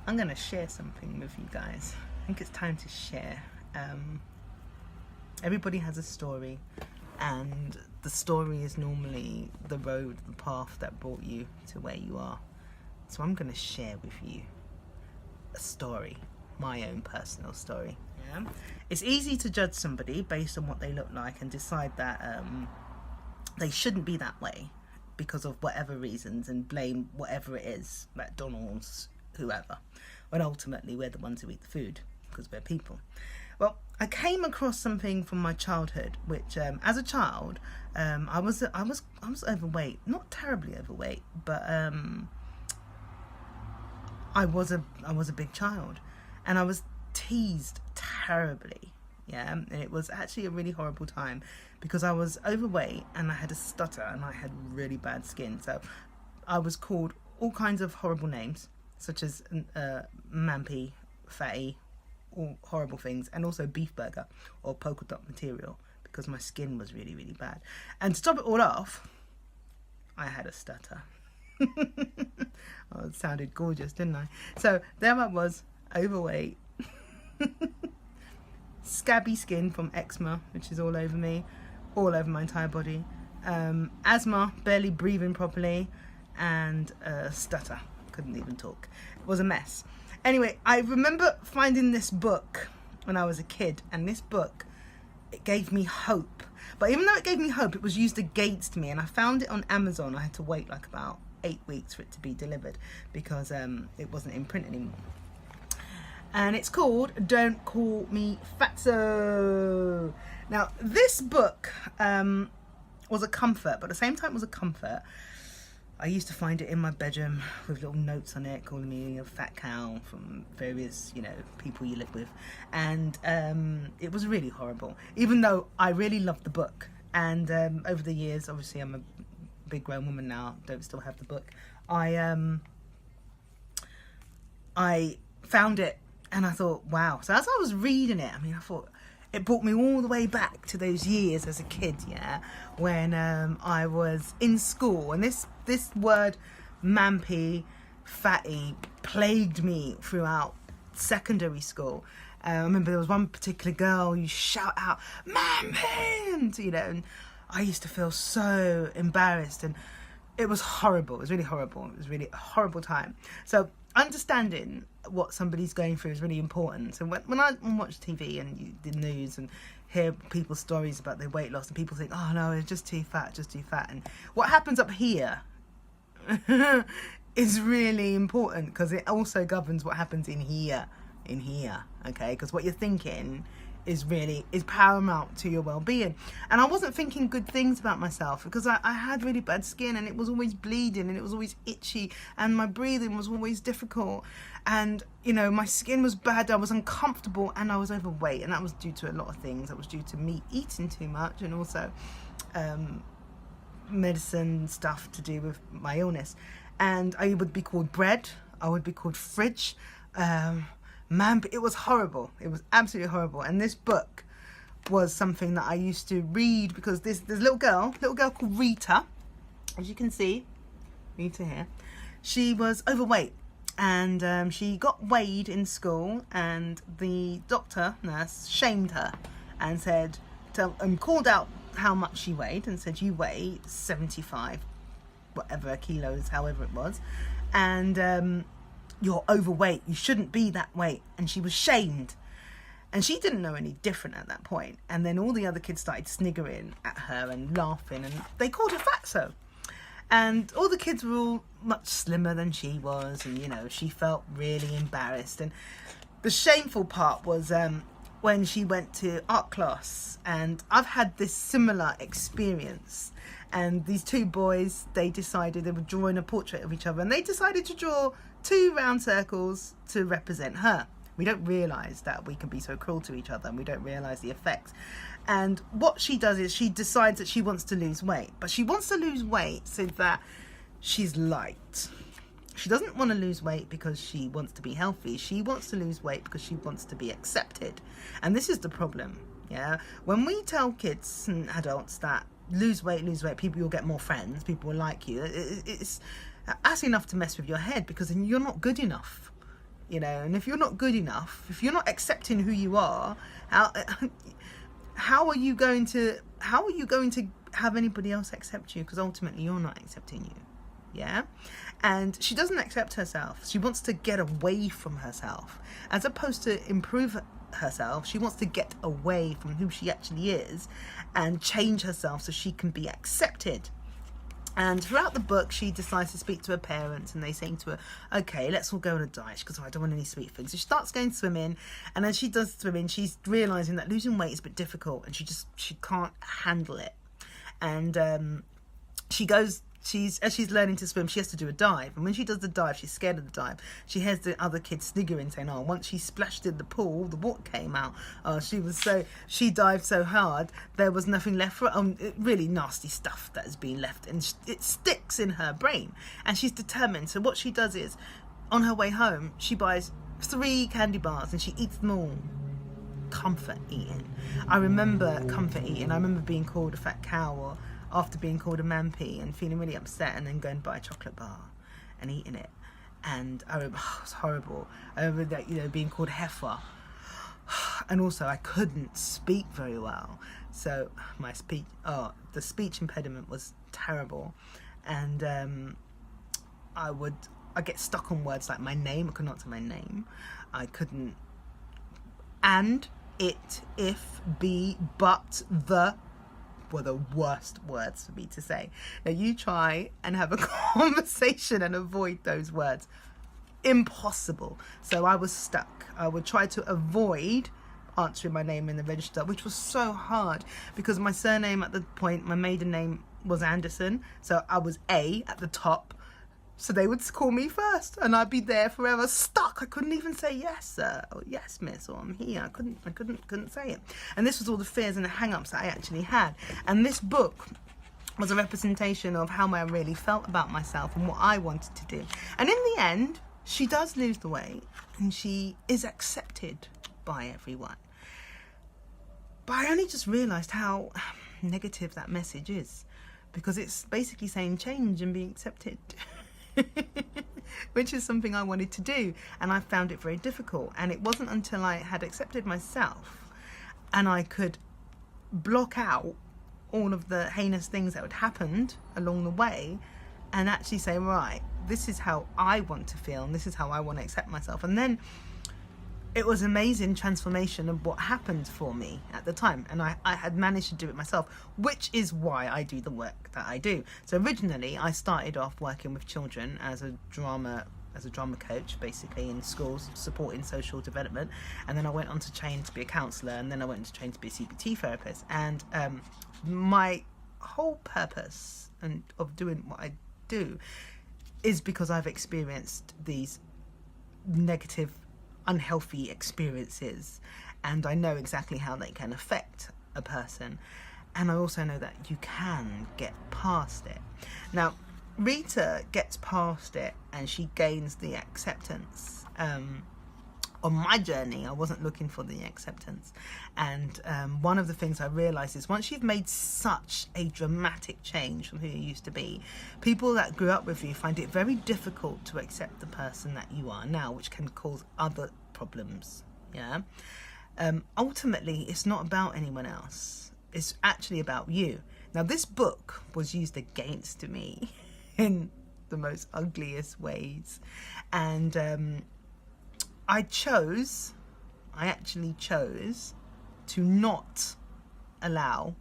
I'm going to share something with you guys. I think it's time to share. Everybody has a story, and the story is normally the road, the path that brought you to where you are. So I'm going to share with you a story, my own personal story. Yeah? It's easy to judge somebody based on what they look like and decide that they shouldn't be that way because of whatever reasons, and blame whatever it is, McDonald's, whoever, when ultimately we're the ones who eat the food because we're people. Well, I came across something from my childhood, which as a child, I was overweight, not terribly overweight, but I was a big child, and I was teased terribly. Yeah, and it was actually a really horrible time because I was overweight and I had a stutter and I had really bad skin. So I was called all kinds of horrible names, such as mampy, fatty, all horrible things, and also beef burger or polka dot material because my skin was really, really bad. And to top it all off, I had a stutter. Oh, it sounded gorgeous, didn't I? So there I was, overweight, scabby skin from eczema, which is all over me, all over my entire body, asthma, barely breathing properly, and stutter, couldn't even talk. It was a mess. Anyway, I remember finding this book when I was a kid, and this book, it gave me hope. But even though it gave me hope, it was used against me, and I found it on Amazon. I had to wait like about 8 weeks for it to be delivered because it wasn't in print anymore. And it's called Don't Call Me Fatso. Now, this book was a comfort, but at the same time it was a comfort. I used to find it in my bedroom with little notes on it calling me a fat cow from various, people you live with. And it was really horrible, even though I really loved the book. And over the years, obviously I'm a big grown woman now, don't still have the book. I found it and I thought, wow. So as I was reading it, I thought it brought me all the way back to those years as a kid, yeah, when I was in school, and this word mampy, fatty, plagued me throughout secondary school. I remember there was one particular girl, you shout out, mampy, and I used to feel so embarrassed, and it was horrible. It was really horrible. It was really a horrible time. So understanding what somebody's going through is really important. So when I watch TV and the news and hear people's stories about their weight loss, and people think, oh no, it's just too fat. And what happens up here is really important because it also governs what happens in here, okay? Because what you're thinking is paramount to your well-being. And I wasn't thinking good things about myself because I had really bad skin, and it was always bleeding, and it was always itchy, and my breathing was always difficult, and my skin was bad, I was uncomfortable, and I was overweight, and that was due to a lot of things. That was due to me eating too much, and also medicine stuff to do with my illness. And I would be called bread, I would be called fridge, man, it was horrible. It was absolutely horrible. And this book was something that I used to read because this little girl called Rita, as you can see, Rita here, she was overweight, and she got weighed in school, and the nurse shamed her and said, called out how much she weighed and said, you weigh 75 whatever kilos, however it was, and you're overweight, you shouldn't be that weight. And she was shamed, and she didn't know any different at that point. And then all the other kids started sniggering at her and laughing, and they called her fatso. And all the kids were all much slimmer than she was, and she felt really embarrassed. And the shameful part was when she went to art class, and I've had this similar experience. And these two boys, they decided they were drawing a portrait of each other, and they decided to draw 2 round circles to represent her. We don't realise that we can be so cruel to each other, and we don't realise the effects. And what she does is she decides that she wants to lose weight, but she wants to lose weight so that she's light. She doesn't want to lose weight because she wants to be healthy. She wants to lose weight because she wants to be accepted. And this is the problem, yeah? When we tell kids and adults that lose weight, people, you'll get more friends, people will like you, that's enough to mess with your head, because then you're not good enough. you know. And if you're not good enough, if you're not accepting who you are, how are you going to have anybody else accept you? Because ultimately you're not accepting you. Yeah. And she doesn't accept herself. She wants to get away from herself. As opposed to improve herself, she wants to get away from who she actually is and change herself so she can be accepted. And throughout the book, she decides to speak to her parents, and they say to her, okay, let's all go on a diet, because I don't want any sweet things. So she starts going swimming, and as she does swimming, she's realising that losing weight is a bit difficult, and she can't handle it. And as she's learning to swim, she has to do a dive. And when she does the dive, she's scared of the dive. She hears the other kids sniggering, saying, oh, once she splashed in the pool, the water came out. Oh, she dived so hard, there was nothing left for her. Really nasty stuff that has been left. And it sticks in her brain. And she's determined. So what she does is, on her way home, she buys 3 candy bars and she eats them all. Comfort eating. I remember comfort eating. I remember being called a fat cow, or after being called a mampy, and feeling really upset, and then going to buy a chocolate bar and eating it. And I remember, it was horrible. I remember that, you know, being called heifer. And also I couldn't speak very well. So the speech impediment was terrible. And I get stuck on words like my name. I could not say my name. I couldn't. And, it, if, be, but, the were the worst words for me to say. Now you try and have a conversation and avoid those words. Impossible. So I was stuck. I would try to avoid answering my name in the register, which was so hard because my surname at the point, my maiden name was Anderson. So I was A at the top. So they would call me first, and I'd be there forever, stuck. I couldn't even say yes, sir, or yes, miss, or I'm here. I couldn't say it. And this was all the fears and the hang-ups that I actually had. And this book was a representation of how I really felt about myself and what I wanted to do. And in the end, she does lose the weight, and she is accepted by everyone. But I only just realised how negative that message is, because it's basically saying change and be accepted. Which is something I wanted to do, and I found it very difficult. And it wasn't until I had accepted myself and I could block out all of the heinous things that had happened along the way and actually say, right, this is how I want to feel and this is how I want to accept myself. And then it was an amazing transformation of what happened for me at the time. And I had managed to do it myself, which is why I do the work that I do. So originally I started off working with children as a drama coach, basically in schools, supporting social development. And then I went on to train to be a counsellor, and then I went on to train to be a CBT therapist. And my whole purpose of doing what I do is because I've experienced these negative, unhealthy experiences, and I know exactly how they can affect a person, and I also know that you can get past it. Now Rita gets past it and she gains the acceptance. On my journey, I wasn't looking for the acceptance, and one of the things I realised is once you've made such a dramatic change from who you used to be, people that grew up with you find it very difficult to accept the person that you are now, which can cause other problems. Yeah. Ultimately, it's not about anyone else. It's actually about you. Now, this book was used against me in the most ugliest ways, and I actually chose to not allow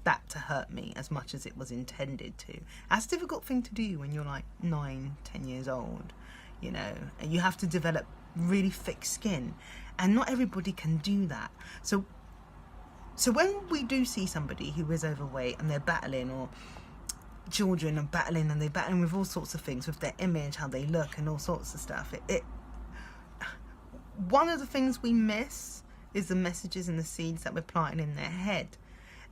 that to hurt me as much as it was intended to. That's a difficult thing to do when you're like 9, 10 years old, you know, and you have to develop really thick skin, and not everybody can do that. So when we do see somebody who is overweight and they're battling, or children are battling and they're battling with all sorts of things, with their image, how they look and all sorts of stuff, one of the things we miss is the messages and the seeds that we're planting in their head.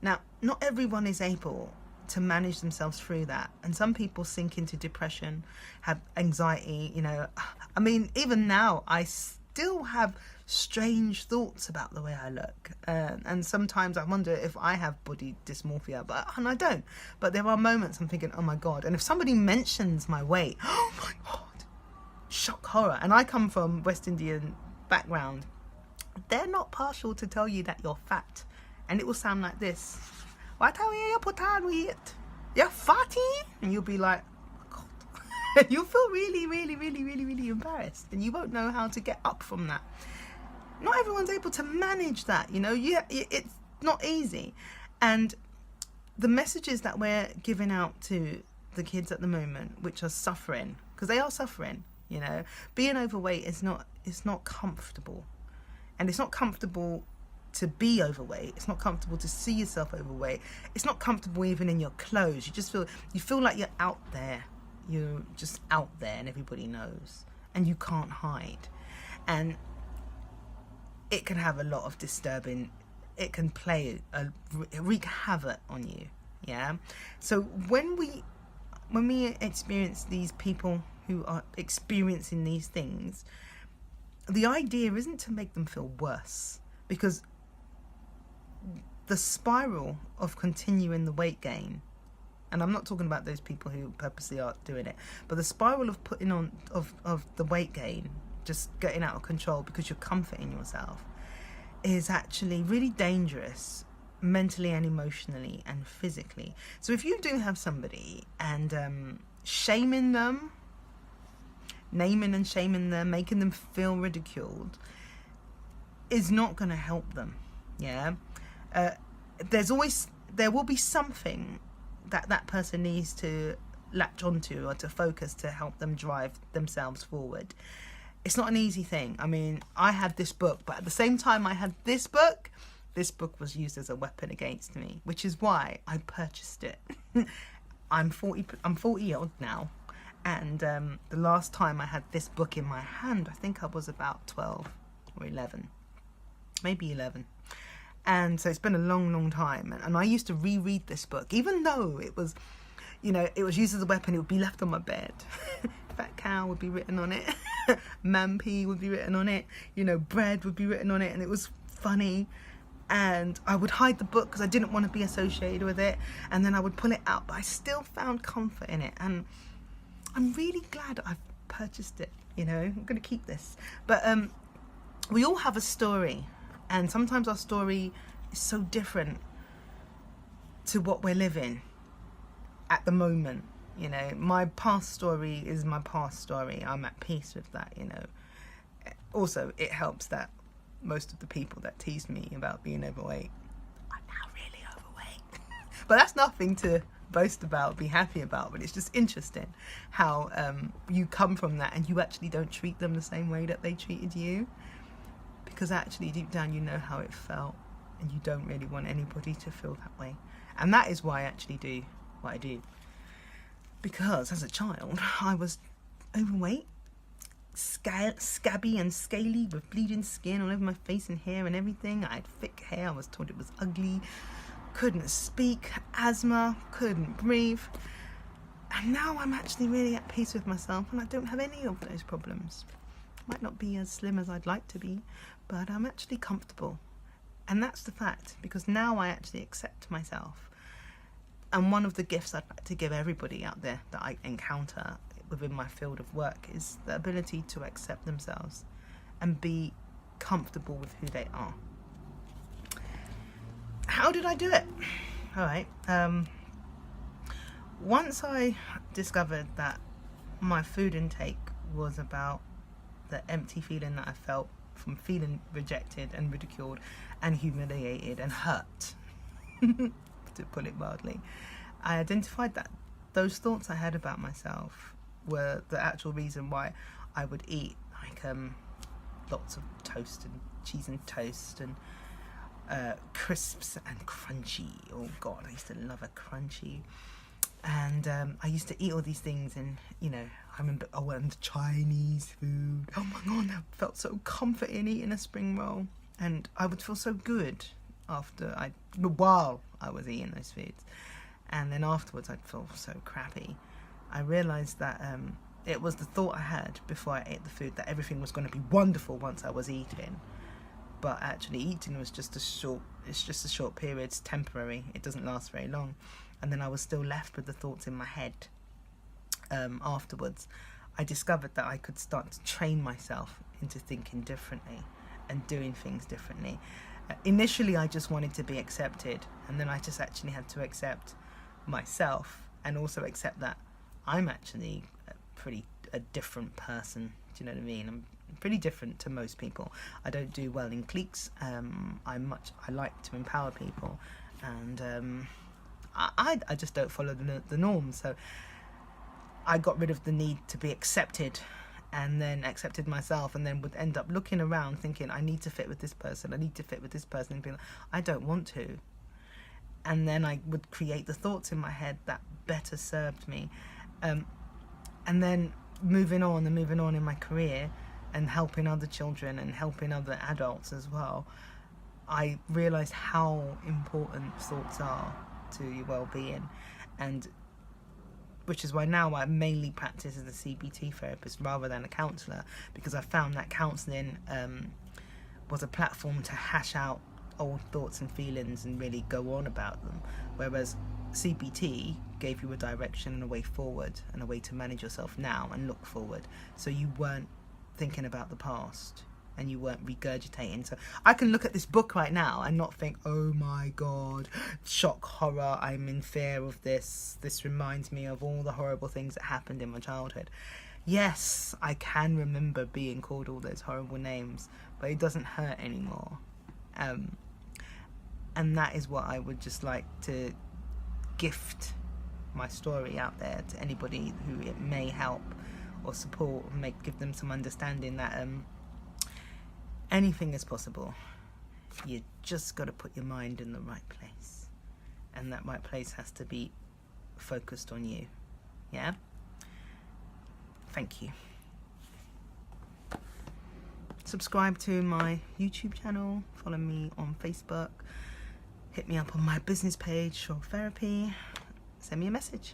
Now, not everyone is able to manage themselves through that, and some people sink into depression, have anxiety, you know. I mean, even now I still have strange thoughts about the way I look, and sometimes I wonder if I have body dysmorphia, and I don't. But there are moments I'm thinking, oh my God. And if somebody mentions my weight, oh my God, shock horror. And I come from West Indian background. They're not partial to tell you that you're fat. And it will sound like this. What are you put on weight? You're fatty? And you'll be like, God. And you'll feel really, really, really, really, really embarrassed. And you won't know how to get up from that. Not everyone's able to manage that, you know. It's not easy. And the messages that we're giving out to the kids at the moment, which are suffering, because they are suffering, you know. Being overweight it's not comfortable. And it's not comfortable to be overweight. It's not comfortable to see yourself overweight. It's not comfortable even in your clothes. You feel like you're out there. You're just out there and everybody knows. And you can't hide. And it can have a lot of disturbing, it can wreak havoc on you. Yeah. So when we experience these people who are experiencing these things, the idea isn't to make them feel worse, because the spiral of continuing the weight gain, and I'm not talking about those people who purposely are doing it, but the spiral of putting on of the weight gain, just getting out of control because you're comforting yourself, is actually really dangerous mentally and emotionally and physically. So if you do have somebody and shaming them, naming and shaming them, making them feel ridiculed, is not going to help them. Yeah. There will be something that person needs to latch onto or to focus to help them drive themselves forward. It's not an easy thing. I mean, I had this book, but at the same time I had this book was used as a weapon against me, which is why I purchased it. I'm 40 old now, and the last time I had this book in my hand, I think I was about 12 or 11, maybe 11. And so it's been a long, long time. And I used to reread this book, even though it was, you know, it was used as a weapon. It would be left on my bed. Fat cow would be written on it. Mampy would be written on it. You know, bread would be written on it. And it was funny. And I would hide the book because I didn't want to be associated with it. And then I would pull it out. But I still found comfort in it. And I'm really glad I've purchased it. You know, I'm going to keep this. But we all have a story. And sometimes our story is so different to what we're living at the moment. You know, my past story is my past story. I'm at peace with that, you know. Also, it helps that most of the people that tease me about being overweight are now really overweight. But that's nothing to boast about, be happy about. But it's just interesting how you come from that and you actually don't treat them the same way that they treated you. Because actually deep down you know how it felt, and you don't really want anybody to feel that way. And that is why I actually do what I do. Because as a child I was overweight, scabby and scaly with bleeding skin all over my face and hair and everything. I had thick hair, I was told it was ugly, couldn't speak, asthma, couldn't breathe. And now I'm actually really at peace with myself and I don't have any of those problems. Might not be as slim as I'd like to be, but I'm actually comfortable. And that's the fact, because now I actually accept myself. And one of the gifts I'd like to give everybody out there that I encounter within my field of work is the ability to accept themselves and be comfortable with who they are. How did I do it? All right. Once I discovered that my food intake was about the empty feeling that I felt from feeling rejected and ridiculed and humiliated and hurt, to put it mildly, I identified that those thoughts I had about myself were the actual reason why I would eat like lots of toast and cheese and toast and crisps and crunchy. Oh God, I used to love a crunchy. And I used to eat all these things, and you know, I remember I went Chinese food. Oh my God, I felt so comforting eating a spring roll, and I would feel so good while I was eating those foods, and then afterwards I'd feel so crappy. I realised that it was the thought I had before I ate the food that everything was going to be wonderful once I was eating, but actually eating was just a short period. It's temporary. It doesn't last very long. And then I was still left with the thoughts in my head afterwards. I discovered that I could start to train myself into thinking differently and doing things differently. Initially, I just wanted to be accepted, and then I just actually had to accept myself and also accept that I'm actually a different person. Do you know what I mean? I'm pretty different to most people. I don't do well in cliques. I like to empower people, and I just don't follow the norms. So I got rid of the need to be accepted, and then accepted myself, and then would end up looking around thinking, I need to fit with this person, I need to fit with this person, and being like, I don't want to. And then I would create the thoughts in my head that better served me. And then moving on in my career and helping other children and helping other adults as well, I realised how important thoughts are to your well-being, and which is why now I mainly practice as a CBT therapist rather than a counsellor, because I found that counselling was a platform to hash out old thoughts and feelings and really go on about them, whereas CBT gave you a direction and a way forward and a way to manage yourself now and look forward, so you weren't thinking about the past and you weren't regurgitating. So I can look at this book right now and not think, oh my god, shock, horror, I'm in fear of this reminds me of all the horrible things that happened in my childhood. Yes, I can remember being called all those horrible names, but it doesn't hurt anymore. And that is what I would just like to gift my story out there to anybody who it may help or support, or give them some understanding that anything is possible. You just got to put your mind in the right place, and that right place has to be focused on you. Yeah? Thank you. Subscribe to my YouTube channel, follow me on Facebook, hit me up on my business page for therapy, send me a message.